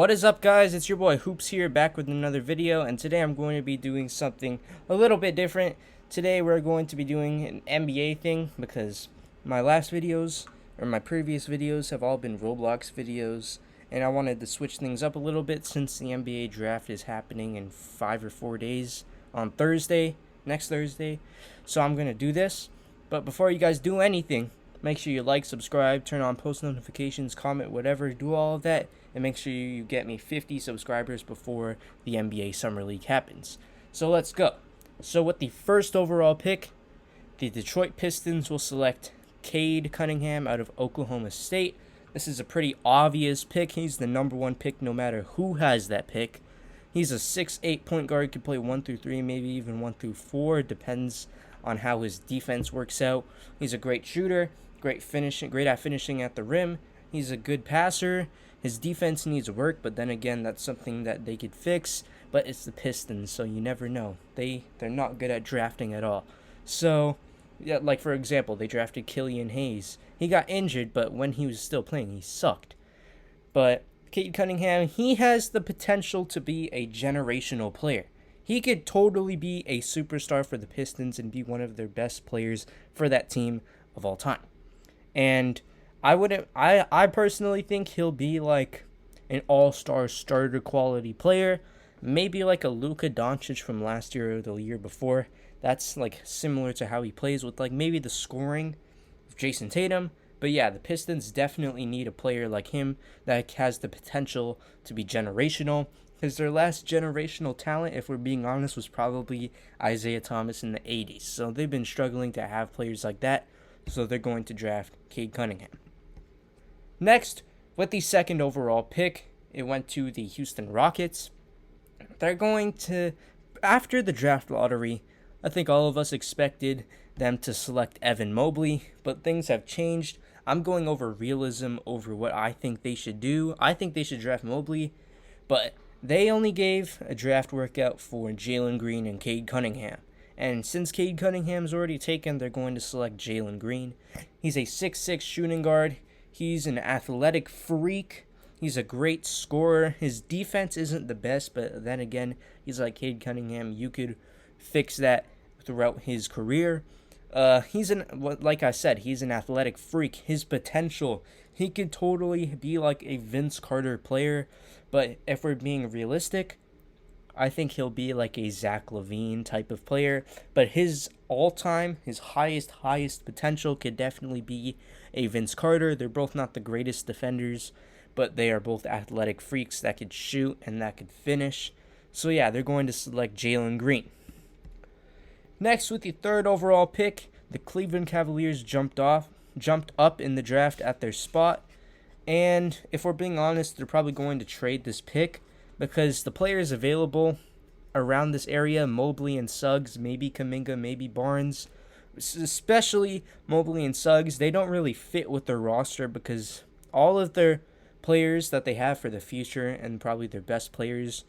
What is up, guys? It's your boy Hoopz here, back with another video, and today I'm going to be doing something a little bit different. Today we're going to be doing an NBA thing because my previous videos have all been Roblox videos, and I wanted to switch things up a little bit since the NBA draft is happening in 5 or 4 days on next Thursday. So I'm going to do this, but before you guys do anything, make sure you like, subscribe, turn on post notifications, comment, whatever, do all of that. And make sure you get me 50 subscribers before the NBA Summer League happens. So let's go. So with the first overall pick, the Detroit Pistons will select Cade Cunningham out of Oklahoma State. This is a pretty obvious pick. He's the number one pick no matter who has that pick. He's a 6'8" point guard, can play 1 through 3, maybe even 1 through 4. It depends on how his defense works out. He's a great shooter, great at finishing at the rim. He's a good passer. His defense needs work, but then again, that's something that they could fix. But it's the Pistons, so you never know. They're not good at drafting at all. So, yeah, like for example, they drafted Killian Hayes. He got injured, but when he was still playing, he sucked. But Cade Cunningham, he has the potential to be a generational player. He could totally be a superstar for the Pistons and be one of their best players for that team of all time. And I personally think he'll be like an all-star starter quality player, maybe like a Luka Doncic from last year or the year before. That's like similar to how he plays with like maybe the scoring of Jason Tatum. But yeah, the Pistons definitely need a player like him that has the potential to be generational, because their last generational talent, if we're being honest, was probably Isaiah Thomas in the 80s. So they've been struggling to have players like that, so they're going to draft Cade Cunningham. Next, with the second overall pick, it went to the Houston Rockets. They're going to, after the draft lottery, I think all of us expected them to select Evan Mobley, but things have changed. I'm going over realism over what I think they should do. I think they should draft Mobley, but they only gave a draft workout for Jalen Green and Cade Cunningham. And since Cade Cunningham's already taken, they're going to select Jalen Green. He's a 6'6" shooting guard. He's an athletic freak. He's a great scorer. His defense isn't the best, but then again, he's like Cade Cunningham. You could fix that throughout his career. Like I said, he's an athletic freak. His potential, he could totally be like a Vince Carter player. But if we're being realistic, I think he'll be like a Zach LaVine type of player. But his highest potential could definitely be a Vince Carter. They're both not the greatest defenders, but they are both athletic freaks that could shoot and that could finish. So yeah, they're going to select Jalen Green. Next, with the third overall pick, the Cleveland Cavaliers jumped up in the draft at their spot. And if we're being honest, they're probably going to trade this pick, because the players available around this area, Mobley and Suggs, maybe Kuminga, maybe Barnes, especially Mobley and Suggs, they don't really fit with their roster, because all of their players that they have for the future and probably their best players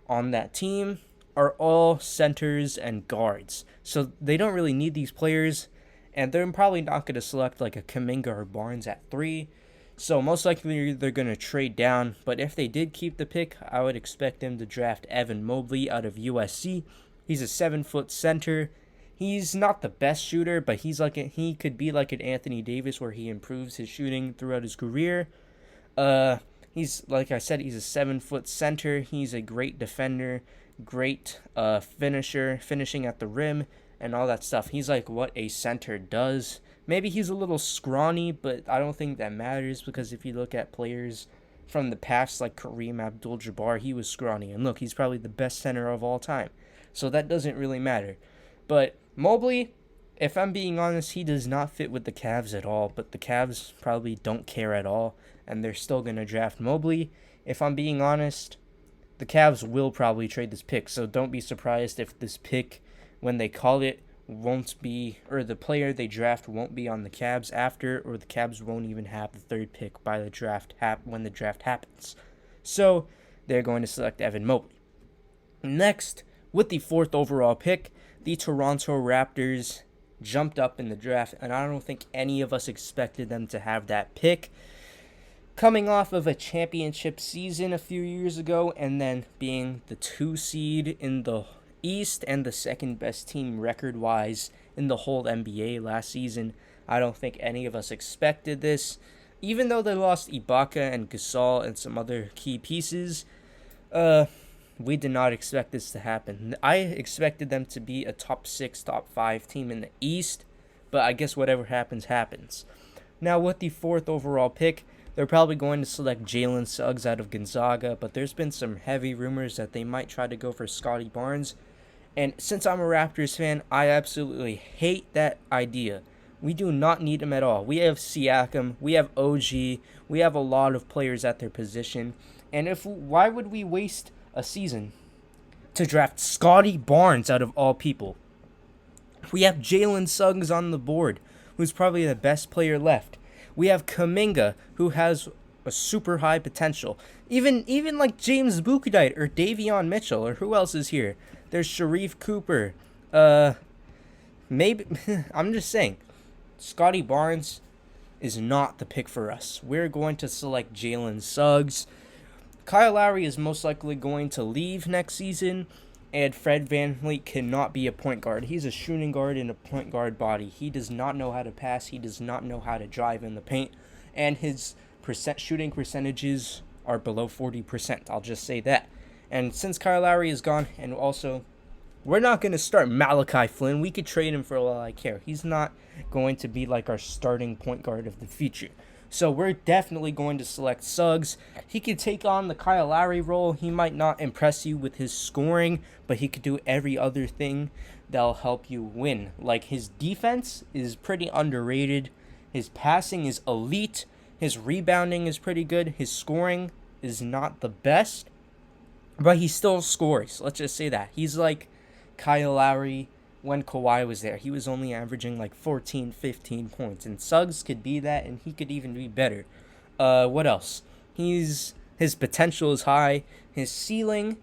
on that team are all centers and guards. So they don't really need these players, and they're probably not going to select like a Kuminga or Barnes at 3. So most likely they're going to trade down, but if they did keep the pick, I would expect them to draft Evan Mobley out of USC. He's a 7-foot center. He's not the best shooter, but he could be like an Anthony Davis where he improves his shooting throughout his career. He's, like I said, he's a 7-foot center. He's a great defender, great finisher, finishing at the rim and all that stuff. He's like what a center does. Maybe he's a little scrawny, but I don't think that matters, because if you look at players from the past like Kareem Abdul-Jabbar, he was scrawny. And look, he's probably the best center of all time. So that doesn't really matter. But Mobley, if I'm being honest, he does not fit with the Cavs at all. But the Cavs probably don't care at all, and they're still going to draft Mobley. If I'm being honest, the Cavs will probably trade this pick. So don't be surprised if this pick, when they call it, won't be, or the player they draft won't be on the Cavs after, or the Cavs won't even have the third pick by the draft when the draft happens. So they're going to select Evan Mobley. Next, with the fourth overall pick, the Toronto Raptors jumped up in the draft, and I don't think any of us expected them to have that pick. coming off of a championship season a few years ago and then being the 2 seed in the East and the second best team record-wise in the whole NBA last season. I don't think any of us expected this. Even though they lost Ibaka and Gasol and some other key pieces, we did not expect this to happen. I expected them to be a top 6, top 5 team in the East, but I guess whatever happens, happens. Now, with the 4th overall pick, they're probably going to select Jalen Suggs out of Gonzaga, but there's been some heavy rumors that they might try to go for Scotty Barnes. And since I'm a Raptors fan, I absolutely hate that idea. We do not need him at all. We have Siakam, we have OG, we have a lot of players at their position. And why would we waste a season to draft Scotty Barnes out of all people? We have Jalen Suggs on the board, who's probably the best player left. We have Kuminga, who has a super high potential. Even like James Bukedite or Davion Mitchell, or who else is here? There's Sharif Cooper. Maybe I'm just saying, Scotty Barnes is not the pick for us. We're going to select Jalen Suggs. Kyle Lowry is most likely going to leave next season, and Fred VanVleet cannot be a point guard. He's a shooting guard in a point guard body. He does not know how to pass. He does not know how to drive in the paint, and his shooting percentages are below 40%. I'll just say that. And since Kyle Lowry is gone, and also, we're not going to start Malachi Flynn. We could trade him for all I care. He's not going to be like our starting point guard of the future. So we're definitely going to select Suggs. He could take on the Kyle Lowry role. He might not impress you with his scoring, but he could do every other thing that'll help you win. Like, his defense is pretty underrated. His passing is elite. His rebounding is pretty good. His scoring is not the best, but he still scores. Let's just say that. He's like Kyle Lowry when Kawhi was there. He was only averaging like 14, 15 points. And Suggs could be that, and he could even be better. What else? His potential is high. His ceiling,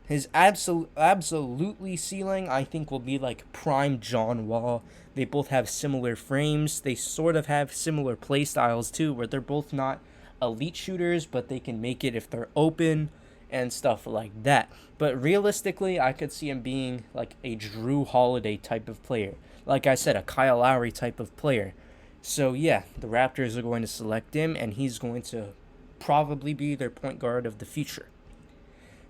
his absolutely ceiling, I think will be like prime John Wall. They both have similar frames. They sort of have similar play styles too, where they're both not elite shooters, but they can make it if they're open and stuff like that. But realistically, I could see him being like a Drew Holiday type of player. Like I said, a Kyle Lowry type of player. So yeah, the Raptors are going to select him, and he's going to probably be their point guard of the future.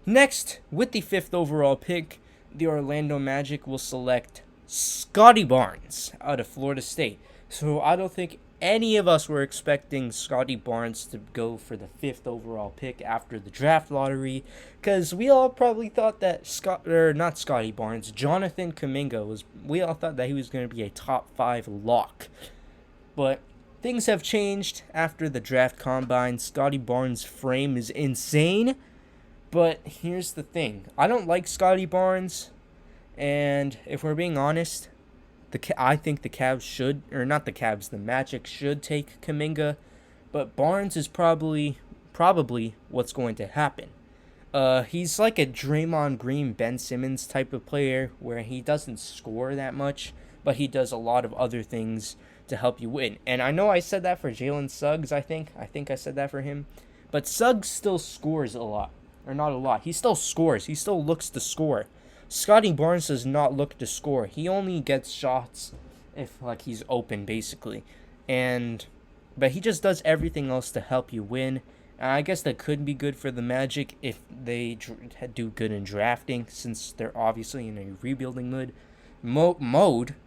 Next, with the 5th overall pick, the Orlando Magic will select Scotty Barnes out of Florida State. So I don't think any of us were expecting Scotty Barnes to go for the 5th overall pick after the draft lottery, because we all probably thought that Jonathan Kuminga we all thought that he was going to be a top 5 lock. But things have changed after the draft combine. Scotty Barnes' frame is insane, but here's the thing. I don't like Scotty Barnes, and if we're being honest, I think the Cavs should, or not the Cavs, the Magic should take Kuminga, but Barnes is probably what's going to happen. He's like a Draymond Green, Ben Simmons type of player, where he doesn't score that much, but he does a lot of other things to help you win. And I know I said that for Jalen Suggs, I think I said that for him, but Suggs still scores a lot, or not a lot. He still scores. He still looks to score. Scotty Barnes does not look to score. He only gets shots if like he's open, basically. But he just does everything else to help you win. And I guess that could be good for the Magic if they do good in drafting, since they're obviously in a rebuilding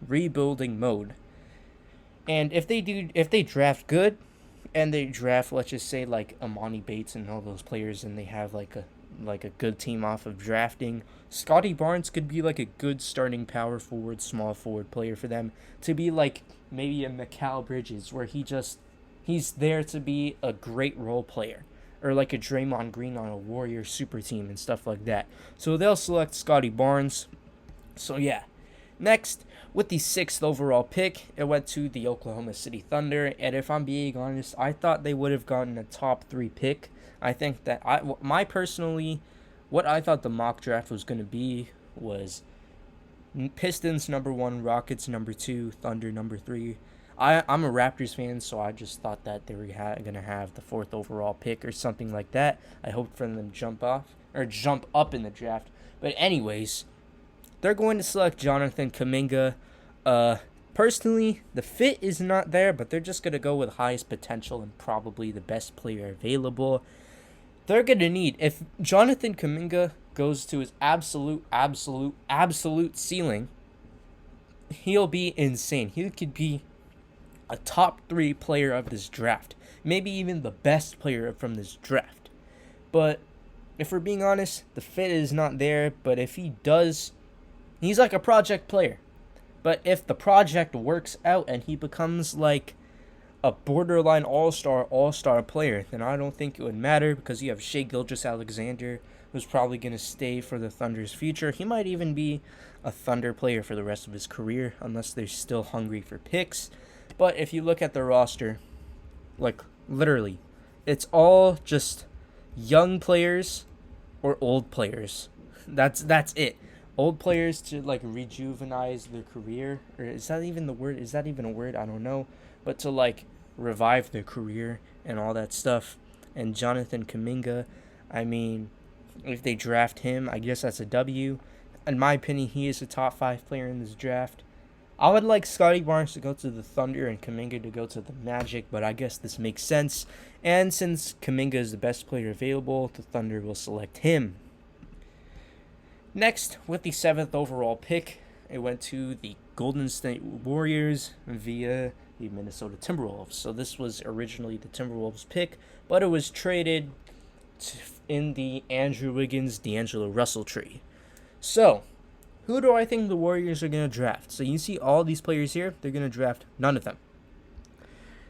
rebuilding mode. And if they draft good, and they draft, let's just say, like Amani Bates and all those players, and they have like a good team off of drafting, Scotty Barnes could be like a good starting power forward, small forward player for them, to be like maybe a Mikal Bridges, where he's there to be a great role player, or like a Draymond Green on a Warrior super team and stuff like that. So they'll select Scotty Barnes. So yeah. Next, with the 6th overall pick, it went to the Oklahoma City Thunder, and if I'm being honest, I thought they would have gotten a top 3 pick. I think that what I thought the mock draft was going to be was Pistons number 1, Rockets number 2, Thunder number 3. I'm a Raptors fan, so I just thought that they were gonna have the 4th overall pick or something like that. I hoped for them to jump up in the draft. But anyways, they're going to select Jonathan Kuminga. Personally, the fit is not there, but they're just gonna go with highest potential and probably the best player available. They're gonna need, if Jonathan Kuminga goes to his absolute ceiling, he'll be insane. He could be a top 3 player of this draft, maybe even the best player from this draft. But if we're being honest, the fit is not there. But if he does, he's like a project player. But if the project works out and he becomes like a borderline all-star player, then I don't think it would matter, because you have Shai Gilgeous-Alexander, who's probably going to stay for the Thunder's future. He might even be a Thunder player for the rest of his career, unless they're still hungry for picks. But if you look at the roster, like literally, it's all just young players or old players. That's it. Old players to like rejuvenize their career, or is that even the word? Is that even a word? I don't know. But to like revive their career and all that stuff. And Jonathan Kuminga, I mean, if they draft him, I guess that's a W. In my opinion, he is a top 5 player in this draft. I would like Scotty Barnes to go to the Thunder and Kuminga to go to the Magic, but I guess this makes sense. And since Kuminga is the best player available, the Thunder will select him. Next, with the 7th overall pick, it went to the Golden State Warriors via the Minnesota Timberwolves. So this was originally the Timberwolves pick, but it was traded in the Andrew Wiggins, D'Angelo Russell tree. So, who do I think the Warriors are going to draft? So you see all these players here, they're going to draft none of them.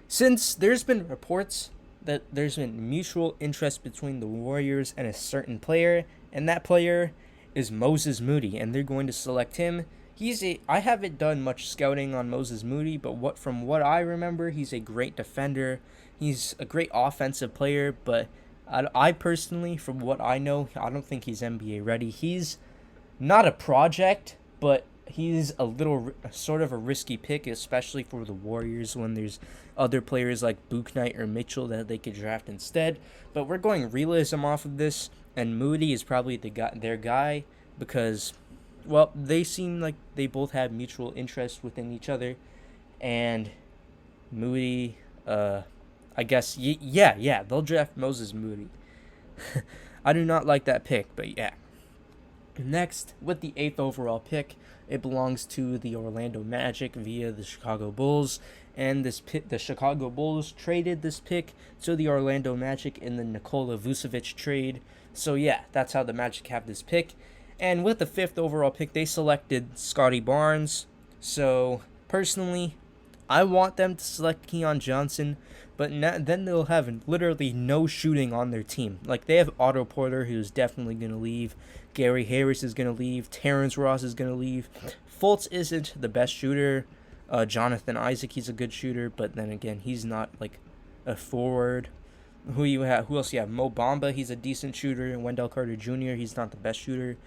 Since there's been reports that there's been mutual interest between the Warriors and a certain player, and that player is Moses Moody, and they're going to select him. I haven't done much scouting on Moses Moody, but from what I remember, he's a great defender. He's a great offensive player, but I personally, from what I know, I don't think he's NBA ready. He's not a project, but he's a little sort of a risky pick, especially for the Warriors when there's other players like Bouknight or Mitchell that they could draft instead. But we're going realism off of this, and Moody is probably their guy because, well, they seem like they both have mutual interest within each other. And Moody, I guess, yeah, they'll draft Moses Moody. I do not like that pick, but yeah. Next, with the 8th overall pick, it belongs to the Orlando Magic via the Chicago Bulls. And the Chicago Bulls traded this pick to the Orlando Magic in the Nikola Vucevic trade. So yeah, that's how the Magic have this pick. And with the 5th overall pick, they selected Scotty Barnes. So personally, I want them to select Keon Johnson, but then they'll have literally no shooting on their team. Like, they have Otto Porter, who's definitely going to leave. Gary Harris is going to leave. Terrence Ross is going to leave. Fultz isn't the best shooter. Jonathan Isaac, he's a good shooter, but then again, he's not like a forward. Who else you have? Mo Bamba, he's a decent shooter. Wendell Carter Jr., he's not the best shooter.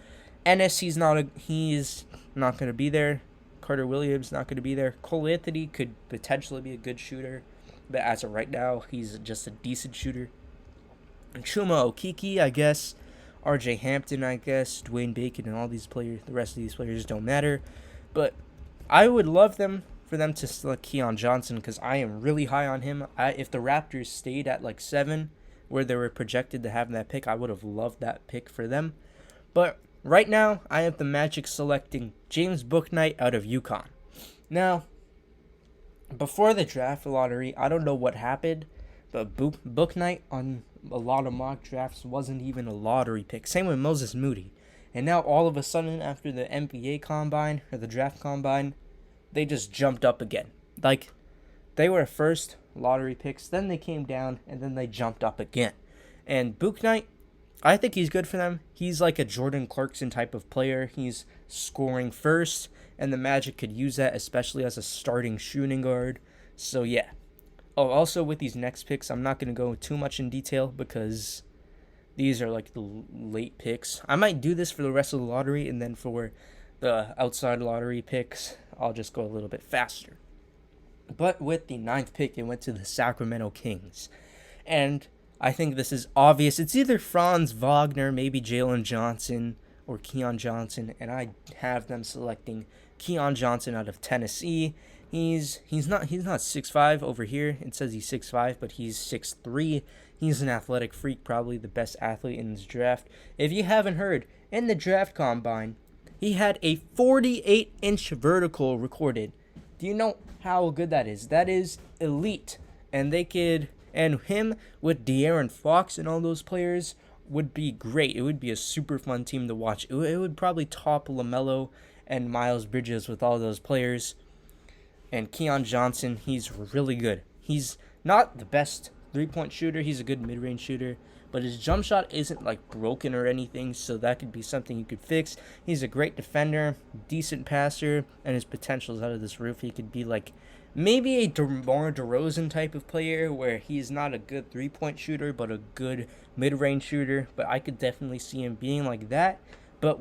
Ennis, he's not going to be there. Carter Williams not going to be there. Cole Anthony could potentially be a good shooter, but as of right now, he's just a decent shooter. Chuma Okeke, I guess. RJ Hampton, I guess. Dwayne Bacon, and all these players. The rest of these players don't matter, but I would love for them to select Keon Johnson because I am really high on him. If the Raptors stayed at like 7, where they were projected to have that pick, I would have loved that pick for them. But right now, I have the Magic selecting James Bouknight out of UConn. Now, before the draft lottery, I don't know what happened, but Bouknight on a lot of mock drafts wasn't even a lottery pick. Same with Moses Moody. And now all of a sudden, after the NBA combine, or the draft combine, they just jumped up again. Like, they were first lottery picks, then they came down, and then they jumped up again. And Bouknight, I think he's good for them. He's like a Jordan Clarkson type of player. He's scoring first, and the Magic could use that, especially as a starting shooting guard. So, yeah. Oh, also with these next picks, I'm not going to go too much in detail because these are like the late picks. I might do this for the rest of the lottery, and then for the outside lottery picks, I'll just go a little bit faster. But with the ninth pick, it went to the Sacramento Kings. And I think this is obvious. It's either Franz Wagner, maybe Jalen Johnson, or Keon Johnson, and I have them selecting Keon Johnson out of Tennessee. He's not 6'5" over here. It says he's 6'5", but he's 6'3". He's an athletic freak, probably the best athlete in this draft. If you haven't heard, in the draft combine, he had a 48-inch vertical recorded. Do you know how good that is? That is elite. And him with De'Aaron Fox and all those players would be great. It would be a super fun team to watch. It would probably top LaMelo and Miles Bridges with all those players. And Keon Johnson, he's really good. He's not the best three-point shooter. He's a good mid-range shooter. But his jump shot isn't like broken or anything, so that could be something you could fix. He's a great defender, decent passer, and his potential is out of this roof. He could be like maybe a DeMar DeRozan type of player where he's not a good three-point shooter, but a good mid-range shooter. But I could definitely see him being like that, but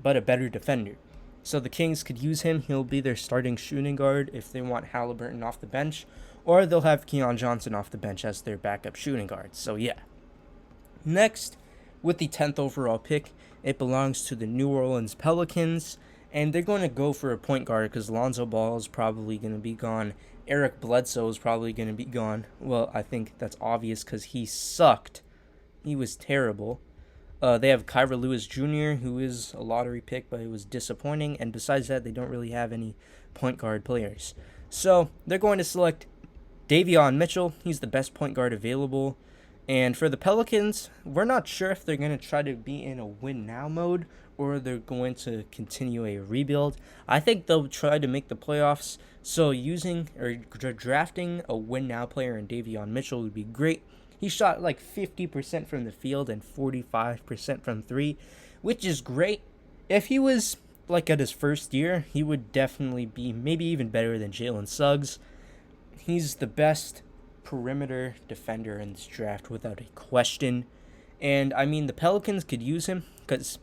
a better defender. So the Kings could use him. He'll be their starting shooting guard if they want Halliburton off the bench, or they'll have Keon Johnson off the bench as their backup shooting guard. So yeah. Next, with the 10th overall pick, it belongs to the New Orleans Pelicans, and they're going to go for a point guard because Lonzo Ball is probably going to be gone. Eric Bledsoe is probably going to be gone. Well, I think that's obvious because he sucked. He was terrible. They have Kyra Lewis Jr., who is a lottery pick, but it was disappointing. And besides that, they don't really have any point guard players. So they're going to select Davion Mitchell. He's the best point guard available. And for the Pelicans, we're not sure if they're going to try to be in a win-now mode or they're going to continue a rebuild. I think they'll try to make the playoffs, so drafting a win-now player in Davion Mitchell would be great. He shot like 50% from the field and 45% from three, which is great. If he was like at his first year, he would definitely be maybe even better than Jalen Suggs. He's the best perimeter defender in this draft without a question. And I mean, the Pelicans could use him because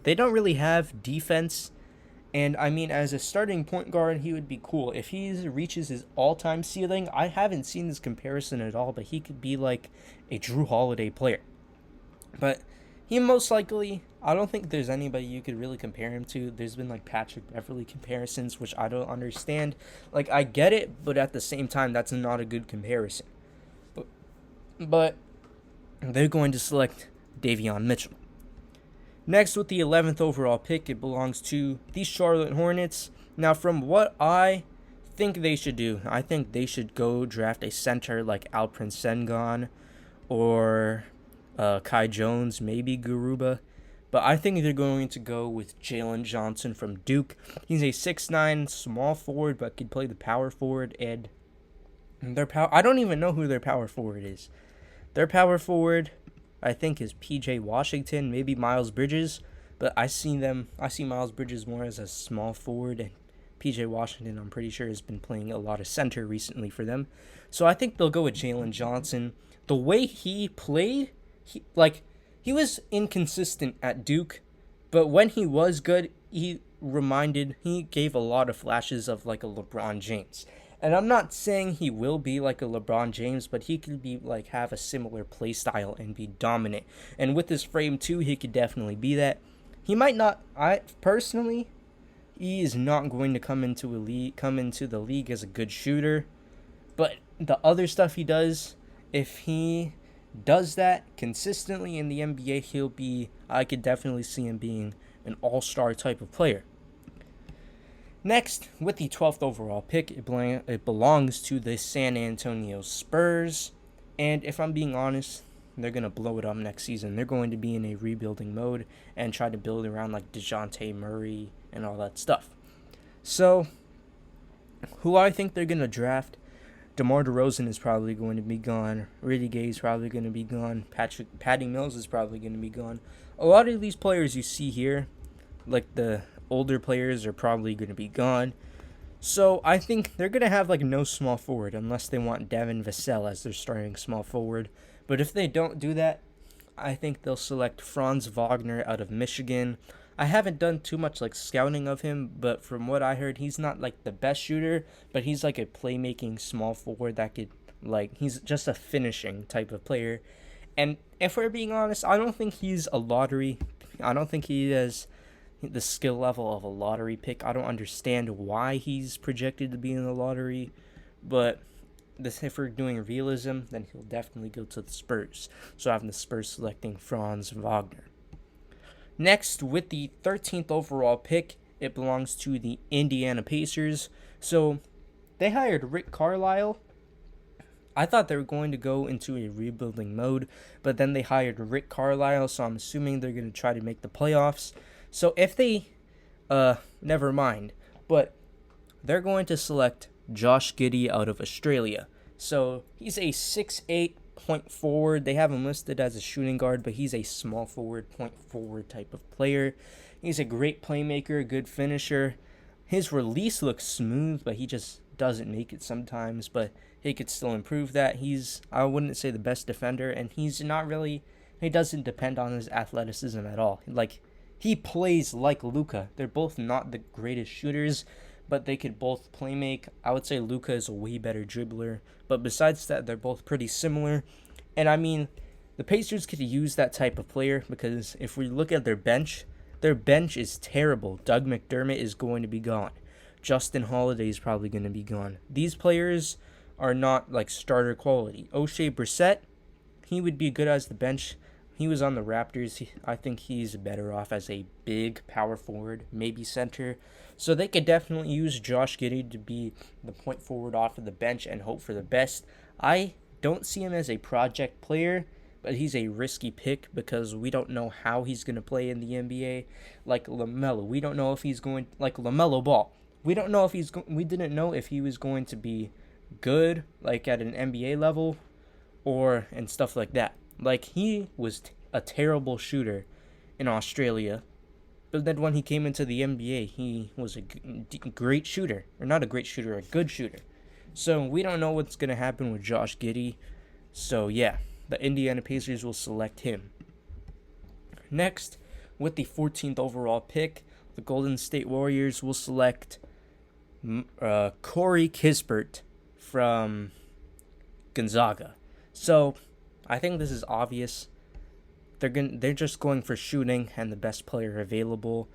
they don't really have defense. And I mean, as a starting point guard, he would be cool. If he reaches his all-time ceiling, I haven't seen this comparison at all, but he could be like a Drew Holiday player. But he most likely, I don't think there's anybody you could really compare him to. There's been like Patrick Beverley comparisons, which I don't understand. Like, I get it, but at the same time, that's not a good comparison. But they're going to select Davion Mitchell. Next, with the 11th overall pick, it belongs to the Charlotte Hornets. Now, from what I think they should do, I think they should go draft a center like Alperen Sengun or Kai Jones, maybe Garuba. But I think they're going to go with Jalen Johnson from Duke. He's a 6'9" small forward, but could play the power forward. And I don't even know who their power forward is. Their power forward, I think, is P.J. Washington, maybe Miles Bridges. But I see Miles Bridges more as a small forward, and P.J. Washington, I'm pretty sure, has been playing a lot of center recently for them. So I think they'll go with Jalen Johnson. The way he played, he was inconsistent at Duke, but when he was good, he gave a lot of flashes of like a LeBron James. And I'm not saying he will be like a LeBron James, but he could be like have a similar play style and be dominant. And with his frame too, he could definitely be that. He might not. He is not going to come into the league as a good shooter. But the other stuff he does, if he does that consistently in the NBA, I could definitely see him being an all-star type of player. Next, with the 12th overall pick, it belongs to the San Antonio Spurs. And if I'm being honest, they're going to blow it up next season. They're going to be in a rebuilding mode and try to build around like DeJounte Murray and all that stuff. So, who I think they're going to draft, DeMar DeRozan is probably going to be gone. Rudy Gay is probably going to be gone. Patty Mills is probably going to be gone. A lot of these players you see here, like the older players, are probably going to be gone. So I think they're going to have like no small forward unless they want Devin Vassell as their starting small forward. But if they don't do that, I think they'll select Franz Wagner out of Michigan. I haven't done too much like scouting of him, but from what I heard, he's not like the best shooter, but he's like a playmaking small forward that could like he's just a finishing type of player. And if we're being honest, I don't think he's a lottery. I don't think he has the skill level of a lottery pick. I don't understand why he's projected to be in the lottery, but this, if we're doing realism, then he'll definitely go to the Spurs. So having the Spurs selecting Franz Wagner. Next, with the 13th overall pick, it belongs to the Indiana Pacers. So they hired Rick Carlisle. I thought they were going to go into a rebuilding mode, but then they hired Rick Carlisle, so I'm assuming they're going to try to make the playoffs. So if they, never mind, but they're going to select Josh Giddey out of Australia. So he's a 6'8" point forward. They have him listed as a shooting guard, but he's a small forward, point forward type of player. He's a great playmaker, good finisher. His release looks smooth, but he just doesn't make it sometimes, but he could still improve that. He's, I wouldn't say the best defender, and he's not really, he doesn't depend on his athleticism at all. Like, he plays like Luka. They're both not the greatest shooters, but they could both play make. I would say Luka is a way better dribbler, but besides that, they're both pretty similar. And I mean, the Pacers could use that type of player, because if we look at their bench is terrible. Doug McDermott is going to be gone. Justin Holiday is probably going to be gone. These players are not like starter quality. O'Shea Brissett, he would be good as the bench. He was on the Raptors. I think he's better off as a big power forward, maybe center. So they could definitely use Josh Giddey to be the point forward off of the bench and hope for the best. I don't see him as a project player, but he's a risky pick because we don't know how he's going to play in the NBA. Like LaMelo, we don't know if he's going, like LaMelo Ball. We don't know if we didn't know if he was going to be good, like at an NBA level, or and stuff like that. Like, he was a terrible shooter in Australia, but then when he came into the NBA, he was a great shooter, or not a great shooter, a good shooter. So we don't know what's going to happen with Josh Giddey. So yeah, the Indiana Pacers will select him. Next, with the 14th overall pick, the Golden State Warriors will select Corey Kispert from Gonzaga. So I think this is obvious. They're just going for shooting and the best player available.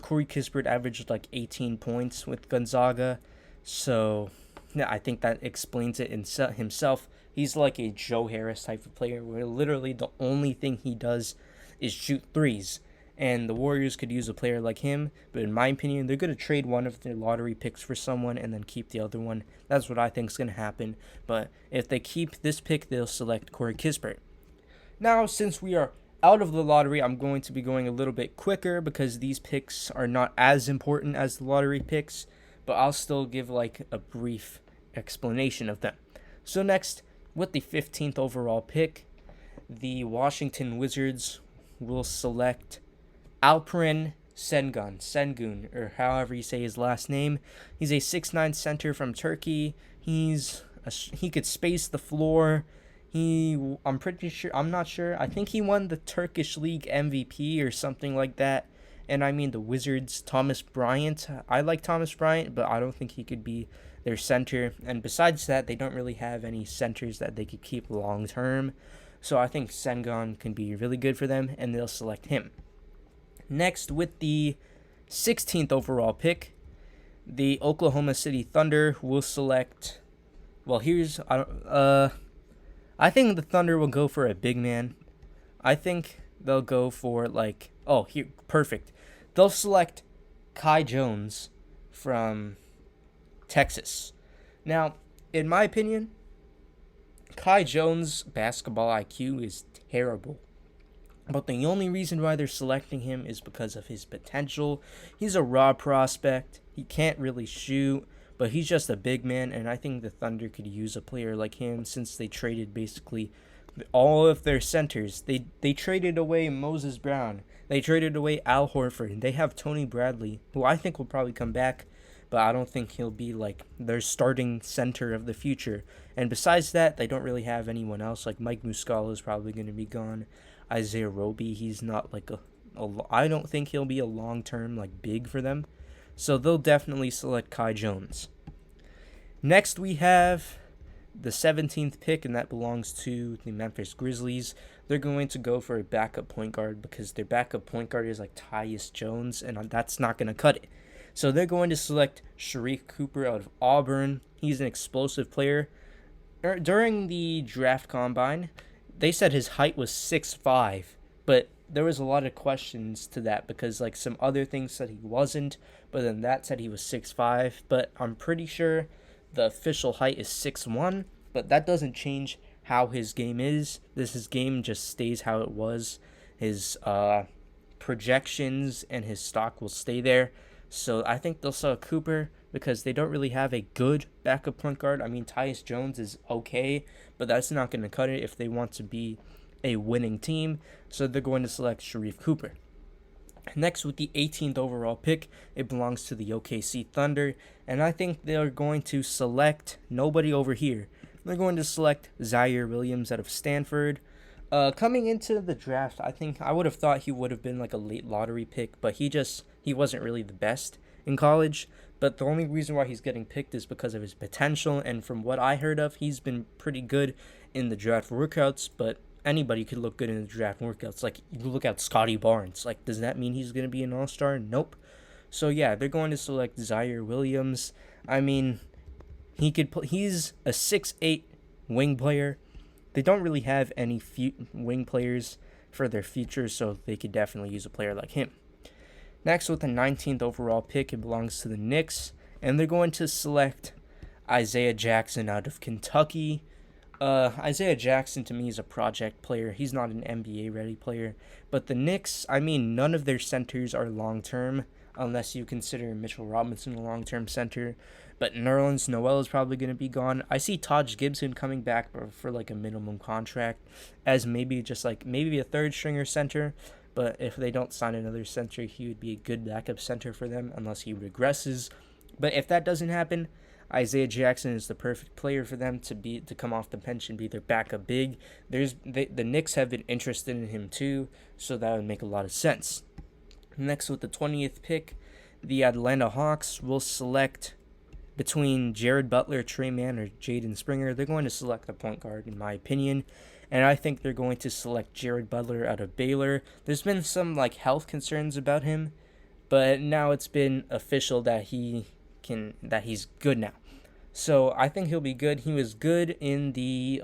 Corey Kispert averaged like 18 points with Gonzaga, so yeah, I think that explains it in himself. He's like a Joe Harris type of player, where literally the only thing he does is shoot threes. And the Warriors could use a player like him, but in my opinion, they're going to trade one of their lottery picks for someone and then keep the other one. That's what I think is going to happen. But if they keep this pick, they'll select Corey Kispert. Now, since we are out of the lottery, I'm going to be going a little bit quicker because these picks are not as important as the lottery picks, but I'll still give like a brief explanation of them. So next, with the 15th overall pick, the Wizards will select Alperen Sengun, or however you say his last name. He's a 6'9" center from Turkey. He could space the floor. I'm not sure. I think he won the Turkish League MVP or something like that. And I mean the Wizards, Thomas Bryant. I like Thomas Bryant, but I don't think he could be their center. And besides that, they don't really have any centers that they could keep long term. So I think Sengun can be really good for them, and they'll select him. Next, with the 16th overall pick, the Oklahoma City Thunder will select. Well, I think the Thunder will go for a big man. I think they'll go for perfect. They'll select Kai Jones from Texas. Now, in my opinion, Kai Jones' basketball IQ is terrible. But the only reason why they're selecting him is because of his potential. He's a raw prospect. He can't really shoot, but he's just a big man, and I think the Thunder could use a player like him since they traded basically all of their centers. They traded away Moses Brown. They traded away Al Horford. They have Tony Bradley, who I think will probably come back, but I don't think he'll be like their starting center of the future. And besides that, they don't really have anyone else. Like Mike Muscala is probably going to be gone. Isaiah Roby, he's not like a I don't think he'll be a long-term like big for them. So they'll definitely select Kai Jones. Next we have the 17th pick, and that belongs to the Memphis Grizzlies. They're going to go for a backup point guard because their backup point guard is like Tyus Jones, and that's not going to cut it. So they're going to select Sharif Cooper out of Auburn. He's an explosive player. During the draft combine, they said his height was 6'5", but there was a lot of questions to that because like some other things said he wasn't, but then that said he was 6'5", but I'm pretty sure the official height is 6'1", but that doesn't change how his game is. His game just stays how it was. His projections and his stock will stay there. So I think they'll sell Cooper because they don't really have a good backup point guard. I mean, Tyus Jones is okay, but that's not going to cut it if they want to be a winning team. So they're going to select Sharif Cooper. Next, with the 18th overall pick, it belongs to the OKC Thunder, and I think they're going to select nobody over here. They're going to select Zaire Williams out of Stanford. Coming into the draft, I would have thought he would have been like a late lottery pick, but he wasn't really the best in college. But the only reason why he's getting picked is because of his potential, and from what I heard of, he's been pretty good in the draft workouts, but anybody could look good in the draft workouts. Like, you look at Scotty Barnes. Like, does that mean he's going to be an all-star? Nope. So, yeah, they're going to select Zaire Williams. I mean, he's a 6'8" wing player. They don't really have any wing players for their future, so they could definitely use a player like him. Next, with the 19th overall pick, it belongs to the Knicks, and they're going to select Isaiah Jackson out of Kentucky. Isaiah Jackson, to me, is a project player. He's not an NBA-ready player. But the Knicks, I mean, none of their centers are long-term, unless you consider Mitchell Robinson a long-term center. But Nerlens Noel is probably going to be gone. I see Taj Gibson coming back for like a minimum contract as maybe a third-stringer center. But if they don't sign another center, he would be a good backup center for them unless he regresses. But if that doesn't happen, Isaiah Jackson is the perfect player for them to come off the bench and be their backup big. The Knicks have been interested in him too, so that would make a lot of sense. Next, with the 20th pick, the Atlanta Hawks will select between Jared Butler, Trey Mann, or Jaden Springer. They're going to select the point guard, in my opinion, and I think they're going to select Jared Butler out of Baylor. There's been some like health concerns about him, but now it's been official that he's good now. So I think he'll be good. He was good in the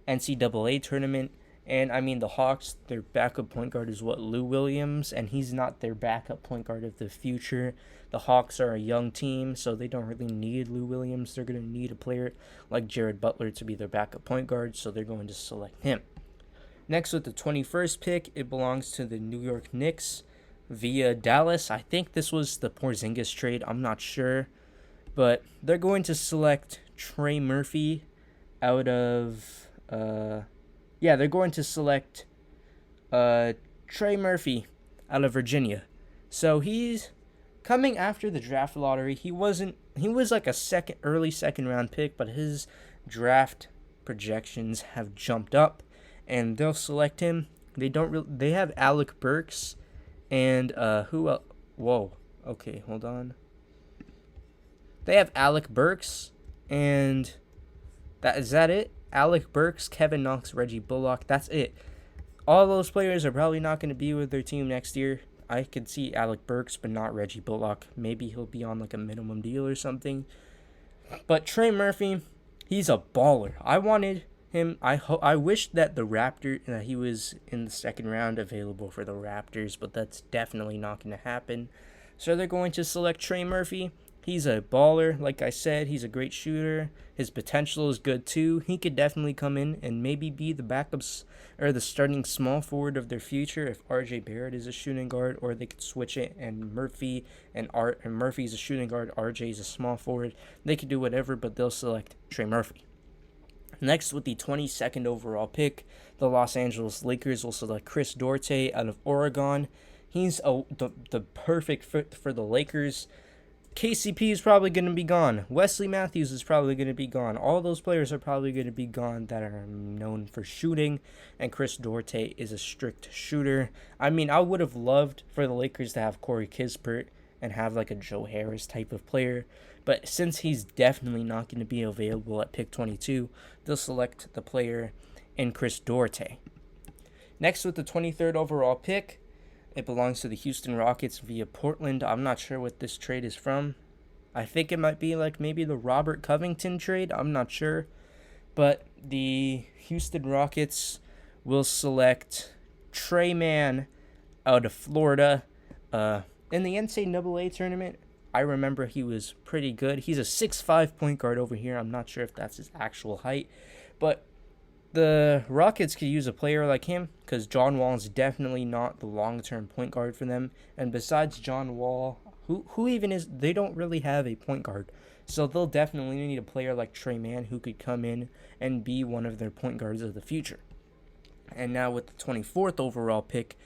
NCAA tournament. And I mean, the Hawks, their backup point guard is Lou Williams, and he's not their backup point guard of the future. The Hawks are a young team, so they don't really need Lou Williams. They're going to need a player like Jared Butler to be their backup point guard, so they're going to select him. Next, with the 21st pick, it belongs to the New York Knicks via Dallas. I think this was the Porzingis trade. I'm not sure. But they're going to select Trey Murphy out of... they're going to select Trey Murphy out of Virginia. So he's coming after the draft lottery. He was like a early second round pick, but his draft projections have jumped up, and they'll select him. They have Alec Burks and who else? Whoa. Okay, hold on. They have Alec Burks and is that it? Alec Burks, Kevin Knox, Reggie Bullock. That's it. All those players are probably not going to be with their team next year. I could see Alec Burks, but not Reggie Bullock. Maybe he'll be on like a minimum deal or something. But Trey Murphy, he's a baller. I wanted him. I wish that he was in the second round available for the Raptors, but that's definitely not going to happen. So they're going to select Trey Murphy. He's a baller. Like I said, he's a great shooter. His potential is good too. He could definitely come in and maybe be the backups or the starting small forward of their future if RJ Barrett is a shooting guard, or they could switch it and Murphy's a shooting guard, RJ is a small forward. They could do whatever, but they'll select Trey Murphy. Next, with the 22nd overall pick, the Los Angeles Lakers will select Chris Duarte out of Oregon. He's the perfect fit for the Lakers. KCP is probably going to be gone. Wesley Matthews is probably going to be gone. All those players are probably going to be gone that are known for shooting. And Chris Duarte is a strict shooter. I mean, I would have loved for the Lakers to have Corey Kispert and have like a Joe Harris type of player. But since he's definitely not going to be available at pick 22, they'll select the player in Chris Duarte. Next, with the 23rd overall pick, it belongs to the Houston Rockets via Portland. I'm not sure what this trade is from. I think it might be like maybe the Robert Covington trade. I'm not sure. But the Houston Rockets will select Trey Mann out of Florida. In the NCAA tournament, I remember he was pretty good. He's a 6'5" point guard over here. I'm not sure if that's his actual height. But the Rockets could use a player like him because John Wall is definitely not the long-term point guard for them. And besides John Wall, who even is, they don't really have a point guard. So they'll definitely need a player like Trey Mann who could come in and be one of their point guards of the future. And now with the 24th overall pick,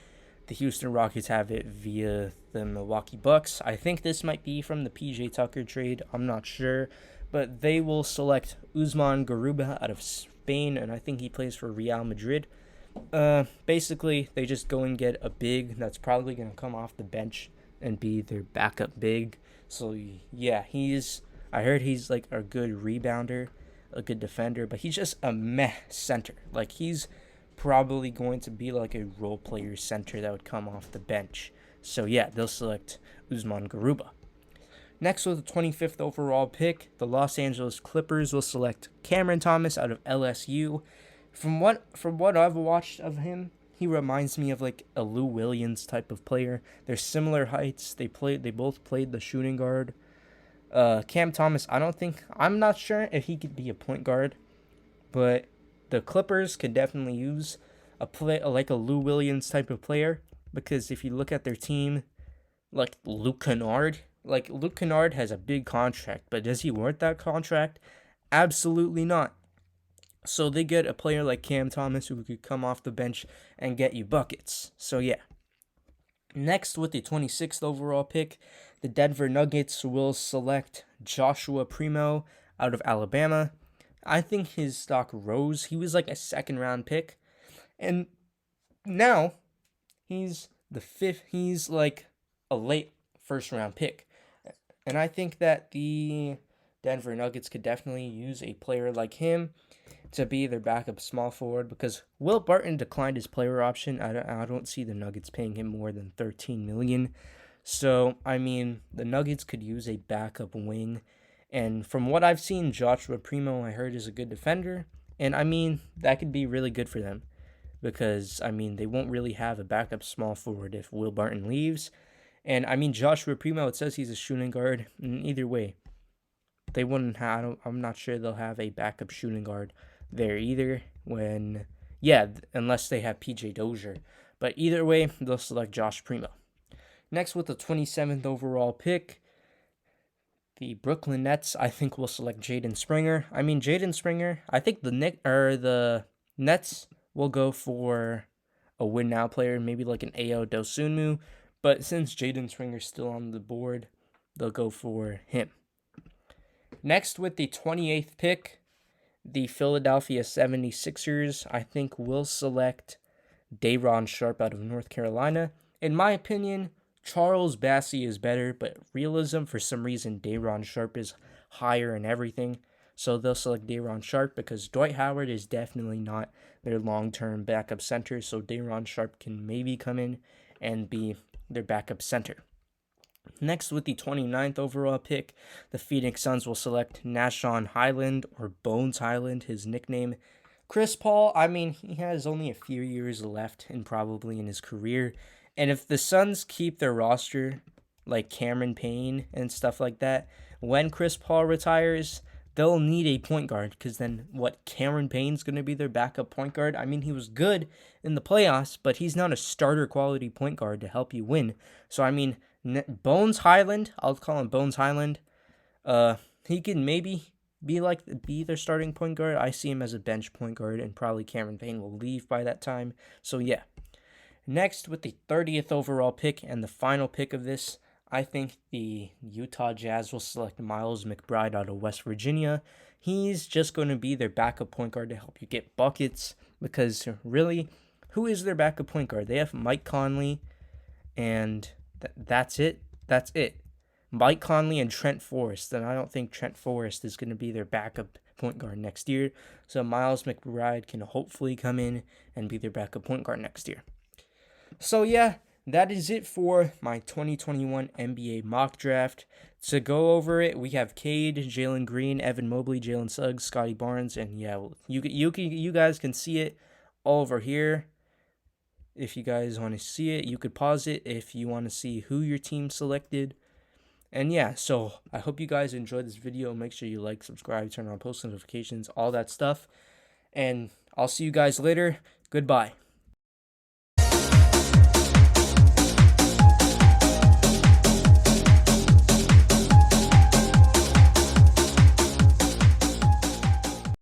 the Houston Rockets have it via the Milwaukee Bucks. I think this might be from the PJ Tucker trade. I'm not sure. But they will select Usman Garuba out of Spain, and I think he plays for Real Madrid. Basically, they just go and get a big that's probably going to come off the bench and be their backup big. So, yeah, I heard he's like a good rebounder, a good defender, but he's just a meh center. Like, he's probably going to be like a role player center that would come off the bench. So, yeah, they'll select Usman Garuba. Next, with the 25th overall pick, the Los Angeles Clippers will select Cameron Thomas out of LSU. From what I've watched of him, he reminds me of like a Lou Williams type of player. They're similar heights. They both played the shooting guard. Cam Thomas, I'm not sure if he could be a point guard, but the Clippers could definitely use like a Lou Williams type of player, because if you look at their team, like Luke Kennard has a big contract, but does he worth that contract? Absolutely not. So they get a player like Cam Thomas who could come off the bench and get you buckets. So yeah. Next, with the 26th overall pick, the Denver Nuggets will select Joshua Primo out of Alabama. I think his stock rose. He was like a second round pick, and now he's like a late first round pick. And I think that the Denver Nuggets could definitely use a player like him to be their backup small forward, because Will Barton declined his player option. I don't see the Nuggets paying him more than $13 million. So, I mean, the Nuggets could use a backup wing. And from what I've seen, Joshua Primo, I heard, is a good defender. And, I mean, that could be really good for them, because, I mean, they won't really have a backup small forward if Will Barton leaves. And, I mean, Joshua Primo, it says he's a shooting guard. And either way, they wouldn't have, I'm not sure they'll have a backup shooting guard there either unless they have PJ Dozier. But either way, they'll select Josh Primo. Next, with the 27th overall pick, the Brooklyn Nets, I think, will select Jaden Springer. I mean, Jaden Springer, I think the Nets will go for a win-now player, maybe like an Ayo Dosunmu. But since Jaden Springer's still on the board, they'll go for him. Next, with the 28th pick, the Philadelphia 76ers, I think, will select Day'Ron Sharpe out of North Carolina. In my opinion, Charles Bassey is better, but realism, for some reason, Day'Ron Sharpe is higher in everything. So they'll select Day'Ron Sharpe because Dwight Howard is definitely not their long-term backup center. So Day'Ron Sharpe can maybe come in and be their backup center. Next, with the 29th overall pick, the Phoenix Suns will select Nashon Highland, or Bones Highland, his nickname. Chris Paul, I mean, he has only a few years left and probably in his career. And if the Suns keep their roster, like Cameron Payne and stuff like that, when Chris Paul retires, they'll need a point guard, because then Cameron Payne's going to be their backup point guard? I mean, he was good in the playoffs, but he's not a starter quality point guard to help you win. So, I mean, Bones Highland, I'll call him Bones Highland. He can maybe be their starting point guard. I see him as a bench point guard, and probably Cameron Payne will leave by that time. So, yeah. Next, with the 30th overall pick and the final pick of this, I think the Utah Jazz will select Miles McBride out of West Virginia. He's just going to be their backup point guard to help you get buckets because really, who is their backup point guard? They have Mike Conley, and that's it. That's it. Mike Conley and Trent Forrest, and I don't think Trent Forrest is going to be their backup point guard next year. So Miles McBride can hopefully come in and be their backup point guard next year. So yeah, that is it for my 2021 NBA mock draft. To go over it, we have Cade, Jalen Green, Evan Mobley, Jalen Suggs, Scotty Barnes, and yeah, you guys can see it all over here. If you guys want to see it, you could pause it if you want to see who your team selected. And yeah, so I hope you guys enjoyed this video. Make sure you like, subscribe, turn on post notifications, all that stuff. And I'll see you guys later. Goodbye.